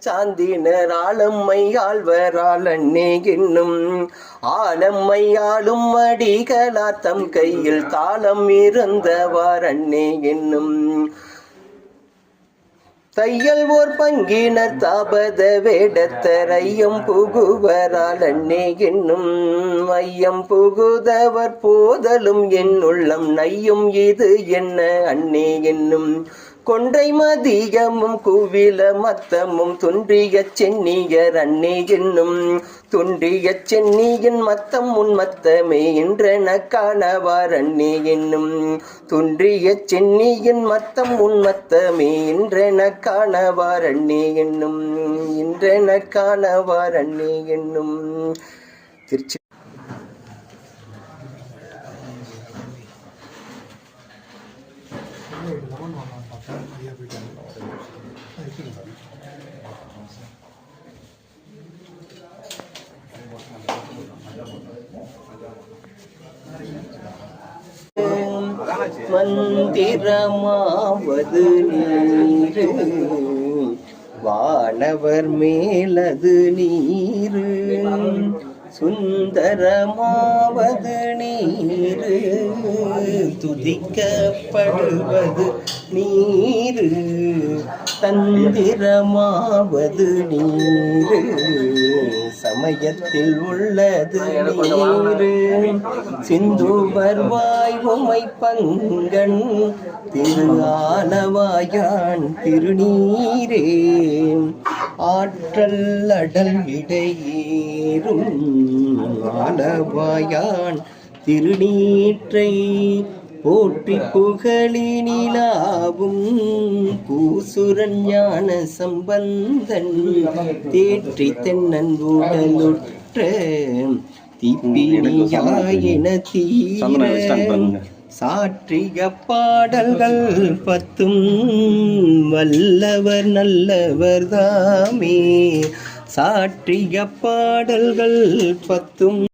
சாந்தினர் ஆளம்மை ஆழ்வரால் அண்ணே என்னும் ஆலம்மை ஆளும் அடிகளார் தம் கையில் தாளம் இருந்தவார் அண்ணே என்னும் தையல் ஓர் பங்கினர் தாபத வேடத்தர் ஐயம் புகுவரால் அண்ணே என்னும் ஐயம் புகுதவர் போதலும் என் உள்ளம் நையும் இது என்ன அண்ணே என்னும் கொன்றை மதியமும் குவில மத்தமும் துன்றிய சென்னியர் அண்ணே என்னும் துன்றிய சென்னியின் மத்தம் உன் மத்தமே என்றென காணவார் அண்ணே என்னும் துன்றிய சென்னியின் மத்தம் உன் மத்தமே என்றென காணவார் அண்ணே என்னும் என்றென காணவார் அண்ணே என்னும். திருச்சி மந்திரமாவது நீரு வானவர் மேலது நீரு சுந்தரமாவது நீரு துதிக்கப்படுவது நீரு தந்திரமாவது நீரு சமயத்தில் உள்ளது நீரு சிந்துவர் வாய்வுமை பங்கன் திரு ஆலவாயான் திருநீரே ஆற்றல் அடல் இடையேறும் ஆலவாயான் திருநீற்றை போற்றி புகழினிலாவும் கூசுரன் ஞான சம்பந்தன் தேற்றி தென்னன் உடலுற்ற திப்பினியாயின தீர சாற்றிய பாடல்கள் 10 வல்லவர் நல்லவர் தாமே சாற்றிய பாடல்கள் 10